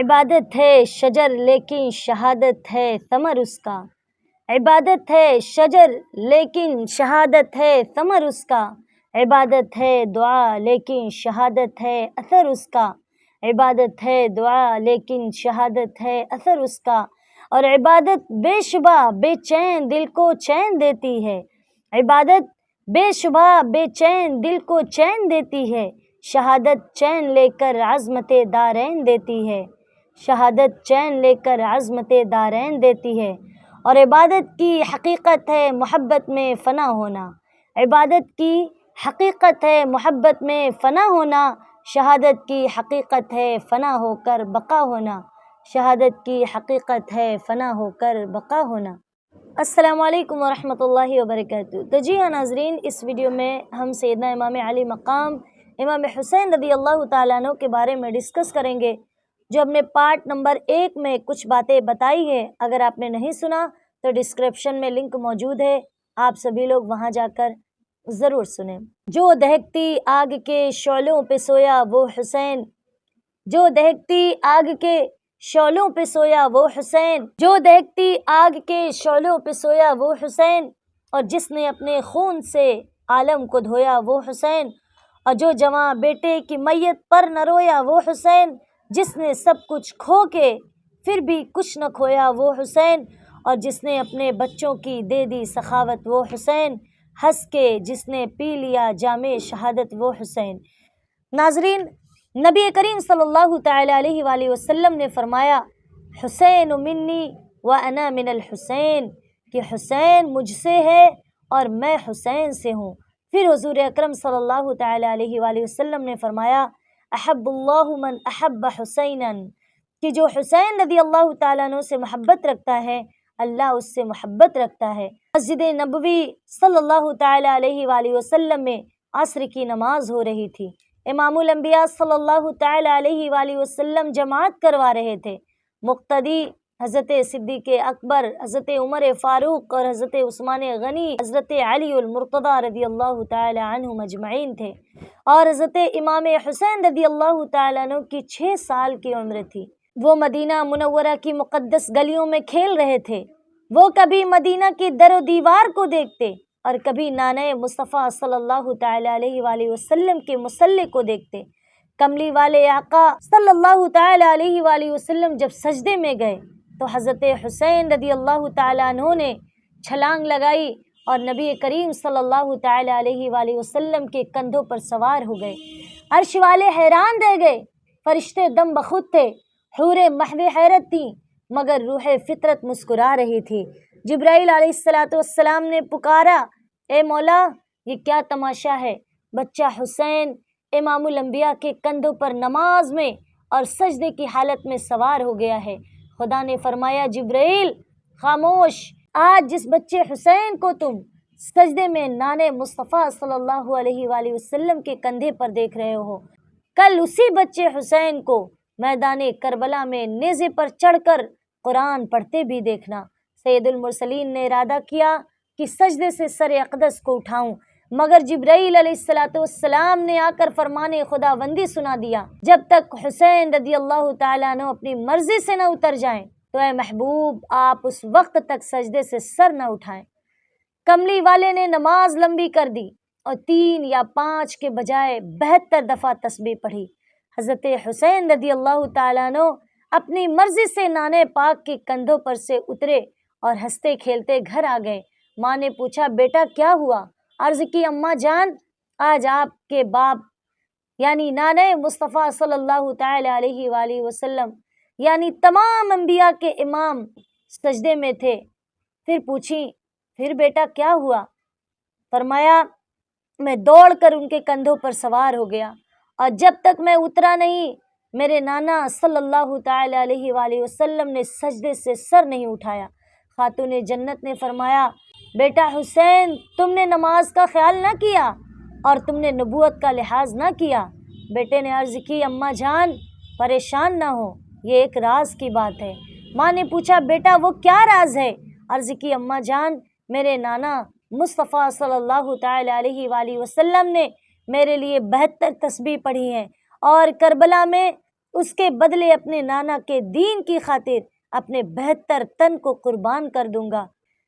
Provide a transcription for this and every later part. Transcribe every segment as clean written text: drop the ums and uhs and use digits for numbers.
عبادت ہے شجر لیکن شہادت ہے ثمر اس کا، عبادت ہے شجر لیکن شہادت ہے ثمر اس کا، عبادت ہے دعا لیکن شہادت ہے اثر اس کا، عبادت ہے دعا لیکن شہادت ہے اثر اس کا، اور عبادت بے شبہ بے چین دل کو چین دیتی ہے، عبادت بے شبہ بے چین دل کو چین دیتی ہے، شہادت چین لے کر عظمت دارین دیتی ہے، شہادت چین لے کر عظمت دارین دیتی ہے، اور عبادت کی حقیقت ہے محبت میں فنا ہونا، عبادت کی حقیقت ہے محبت میں فنا ہونا، شہادت کی حقیقت ہے فنا ہو کر بقا ہونا، شہادت کی حقیقت ہے فنا ہو کر بقا ہونا۔ السلام علیکم ورحمۃ اللہ وبرکاتہ۔ تو جی ہاں ناظرین، اس ویڈیو میں ہم سیدنا امام علی مقام امام حسین رضی اللہ تعالیٰ عنہ کے بارے میں ڈسکس کریں گے، جو ہم نے پارٹ نمبر 1 میں کچھ باتیں بتائی ہیں۔ اگر آپ نے نہیں سنا تو ڈسکرپشن میں لنک موجود ہے، آپ سبھی لوگ وہاں جا کر ضرور سنیں۔ جو دہکتی آگ کے شعلوں پہ سویا وہ حسین، جو دہکتی آگ کے شعلوں پہ سویا وہ حسین، جو دہکتی آگ کے شعلوں پہ سویا وہ حسین، اور جس نے اپنے خون سے عالم کو دھویا وہ حسین، اور جو جواں بیٹے کی میت پر نہ رویا وہ حسین، جس نے سب کچھ کھو کے پھر بھی کچھ نہ کھویا وہ حسین، اور جس نے اپنے بچوں کی دے دی سخاوت وہ حسین، ہنس کے جس نے پی لیا جام شہادت وہ حسین۔ ناظرین، نبی کریم صلی اللہ تعالی علیہ وآلہ وسلم نے فرمایا، حسین منی وانا من الحسین، کہ حسین مجھ سے ہے اور میں حسین سے ہوں۔ پھر حضور اکرم صلی اللہ تعالی علیہ وآلہ وسلم نے فرمایا، احب اللہ من احب حسینا، کہ جو حسین رضی اللہ تعالیٰ عنہ سے محبت رکھتا ہے اللہ اس سے محبت رکھتا ہے۔ مسجد نبوی صلی اللہ تعالی علیہ وآلہ وسلم میں عصر کی نماز ہو رہی تھی، امام الانبیاء صلی اللہ تعالی علیہ وآلہ وسلم جماعت کروا رہے تھے، مقتدی حضرت صدیق اکبر، حضرت عمر فاروق اور حضرت عثمان غنی، حضرت علی المرتضی رضی اللہ تعالی عنہ مجمعین تھے، اور حضرت امام حسین رضی اللہ تعالی عنہ کی 6 سال کی عمر تھی۔ وہ مدینہ منورہ کی مقدس گلیوں میں کھیل رہے تھے، وہ کبھی مدینہ کی در و دیوار کو دیکھتے اور کبھی نانۂ مصطفیٰ صلی اللہ تعالی علیہ وآلہ وسلم کے مصلی کو دیکھتے۔ کملی والے آقا صلی اللہ تعالی علیہ وآلہ وسلم جب سجدے میں گئے تو حضرت حسین رضی اللہ تعالی عنہ نے چھلانگ لگائی اور نبی کریم صلی اللہ تعالی علیہ وآلہ وسلم کے کندھوں پر سوار ہو گئے۔ عرش والے حیران رہ گئے، فرشتے دم بخود تھے، حوریں محو حیرت تھیں، مگر روح فطرت مسکرا رہی تھی۔ جبرائیل علیہ السلام نے پکارا، اے مولا، یہ کیا تماشا ہے؟ بچہ حسین امام الانبیاء کے کندھوں پر نماز میں اور سجدے کی حالت میں سوار ہو گیا ہے۔ خدا نے فرمایا، جبرائیل خاموش، آج جس بچے حسین کو تم سجدے میں نانے مصطفیٰ صلی اللہ علیہ وآلہ وسلم کے کندھے پر دیکھ رہے ہو، کل اسی بچے حسین کو میدان کربلا میں نیزے پر چڑھ کر قرآن پڑھتے بھی دیکھنا۔ سید المرسلین نے ارادہ کیا کہ سجدے سے سر اقدس کو اٹھاؤں، مگر جبرائیل علیہ السلام نے آ کر فرمان خداوندی سنا دیا، جب تک حسین رضی اللہ تعالیٰ عنہ اپنی مرضی سے نہ اتر جائیں تو اے محبوب آپ اس وقت تک سجدے سے سر نہ اٹھائیں۔ کملی والے نے نماز لمبی کر دی اور 3 یا 5 کے بجائے 72 دفعہ تسبیح پڑھی۔ حضرت حسین رضی اللہ تعالیٰ عنہ اپنی مرضی سے نانے پاک کے کندھوں پر سے اترے اور ہنستے کھیلتے گھر آ گئے۔ ماں نے پوچھا، بیٹا کیا ہوا؟ عرض کی، اماں جان، آج آپ کے باپ یعنی نانے مصطفیٰ صلی اللہ تعالی علیہ وآلہ وسلم یعنی تمام انبیاء کے امام سجدے میں تھے۔ پھر پوچھی، پھر بیٹا کیا ہوا؟ فرمایا، میں دوڑ کر ان کے کندھوں پر سوار ہو گیا، اور جب تک میں اترا نہیں میرے نانا صلی اللہ تعالی علیہ وآلہ وسلم نے سجدے سے سر نہیں اٹھایا۔ خاتون جنت نے فرمایا، بیٹا حسین، تم نے نماز کا خیال نہ کیا اور تم نے نبوت کا لحاظ نہ کیا۔ بیٹے نے عرض کی، اماں جان پریشان نہ ہو، یہ ایک راز کی بات ہے۔ ماں نے پوچھا، بیٹا وہ کیا راز ہے؟ عرض کی، اماں جان، میرے نانا مصطفیٰ صلی اللہ تعالی علیہ وآلہ وسلم نے میرے لیے 72 تسبیح پڑھی ہیں، اور کربلا میں اس کے بدلے اپنے نانا کے دین کی خاطر اپنے بہتر تن کو قربان کر دوں گا۔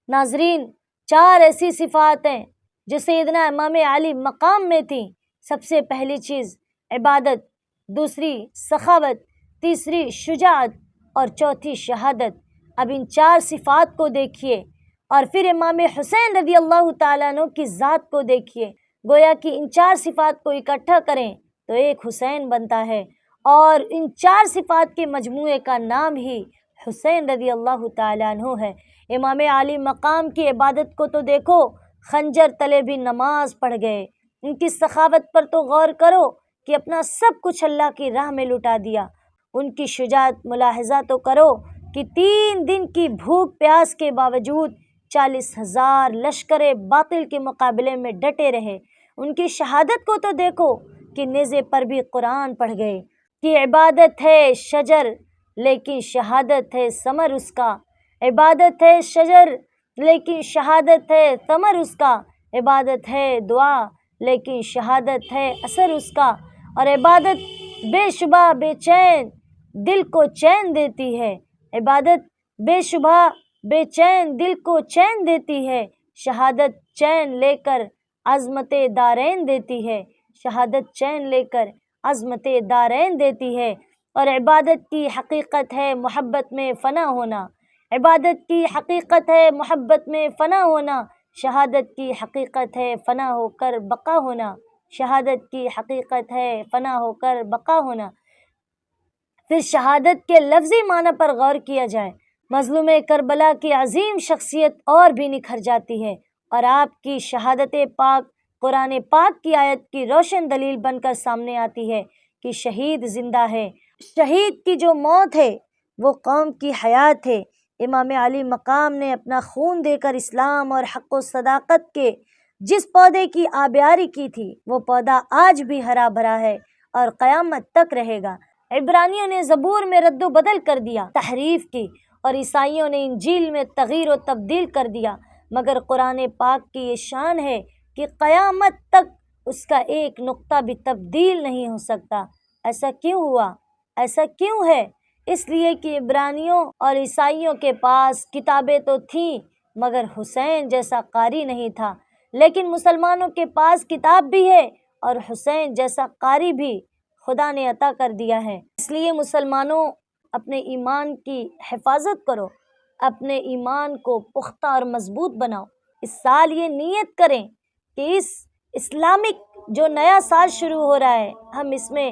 ناظرین، 4 ایسی صفات ہیں جو سیدنا امام علی مقام میں تھیں۔ سب سے پہلی چیز عبادت، دوسری سخاوت، تیسری شجاعت اور چوتھی شہادت۔ اب ان 4 صفات کو دیکھیے اور پھر امام حسین رضی اللہ تعالیٰ عنہ کی ذات کو دیکھیے۔ گویا کہ ان 4 صفات کو اکٹھا کریں تو ایک حسین بنتا ہے، اور ان 4 صفات کے مجموعے کا نام ہی حسین رضی اللہ تعالیٰ عنہ ہے۔ امام علی مقام کی عبادت کو تو دیکھو، خنجر تلے بھی نماز پڑھ گئے۔ ان کی سخاوت پر تو غور کرو کہ اپنا سب کچھ اللہ کی راہ میں لٹا دیا۔ ان کی شجاعت ملاحظہ تو کرو کہ 3 دن کی بھوک پیاس کے باوجود 40,000 لشکر باطل کے مقابلے میں ڈٹے رہے۔ ان کی شہادت کو تو دیکھو کہ نیزے پر بھی قرآن پڑھ گئے کہ عبادت ہے شجر لیکن شہادت ہے ثمر اس کا، عبادت ہے شجر لیکن شہادت ہے ثمر اس کا، عبادت ہے دعا لیکن شہادت ہے اثر اس کا، اور عبادت بے شبہ بے چین دل کو چین دیتی ہے، عبادت بے شبہ بے چین دل کو چین دیتی ہے، شہادت چین لے کر عظمت دارین دیتی ہے، شہادت چین لے کر عظمت دارین دیتی ہے۔ اور عبادت کی حقیقت ہے محبت میں فنا ہونا، عبادت کی حقیقت ہے محبت میں فنا ہونا، شہادت کی حقیقت ہے فنا ہو کر بقا ہونا، شہادت کی حقیقت ہے فنا ہو کر بقا ہونا۔ پھر شہادت کے لفظی معنی پر غور کیا جائے، مظلوم کربلا کی عظیم شخصیت اور بھی نکھر جاتی ہے، اور آپ کی شہادت پاک قرآن پاک کی آیت کی روشن دلیل بن کر سامنے آتی ہے کہ شہید زندہ ہے۔ شہید کی جو موت ہے وہ قوم کی حیات ہے۔ امام علی مقام نے اپنا خون دے کر اسلام اور حق و صداقت کے جس پودے کی آبیاری کی تھی وہ پودا آج بھی ہرا بھرا ہے اور قیامت تک رہے گا۔ عبرانیوں نے زبور میں رد و بدل کر دیا، تحریف کی، اور عیسائیوں نے انجیل میں تغییر و تبدیل کر دیا، مگر قرآن پاک کی یہ شان ہے کہ قیامت تک اس کا ایک نقطہ بھی تبدیل نہیں ہو سکتا۔ ایسا کیوں ہوا؟ ایسا کیوں ہے؟ اس لیے کہ عبرانیوں اور عیسائیوں کے پاس کتابیں تو تھیں مگر حسین جیسا قاری نہیں تھا، لیکن مسلمانوں کے پاس کتاب بھی ہے اور حسین جیسا قاری بھی خدا نے عطا کر دیا ہے۔ اس لیے مسلمانوں، اپنے ایمان کی حفاظت کرو، اپنے ایمان کو پختہ اور مضبوط بناؤ۔ اس سال یہ نیت کریں کہ اس اسلامک جو نیا سال شروع ہو رہا ہے ہم اس میں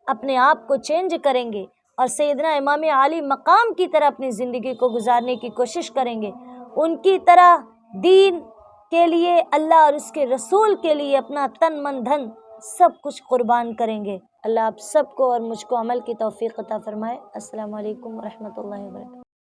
اپنے آپ کو چینج کریں گے اور سیدنا امام علی مقام کی طرح اپنی زندگی کو گزارنے کی کوشش کریں گے، ان کی طرح دین کے لیے، اللہ اور اس کے رسول کے لیے اپنا تن من دھن سب کچھ قربان کریں گے۔ اللہ آپ سب کو اور مجھ کو عمل کی توفیق عطا فرمائے۔ السلام علیکم ورحمۃ اللہ وبرکاتہ۔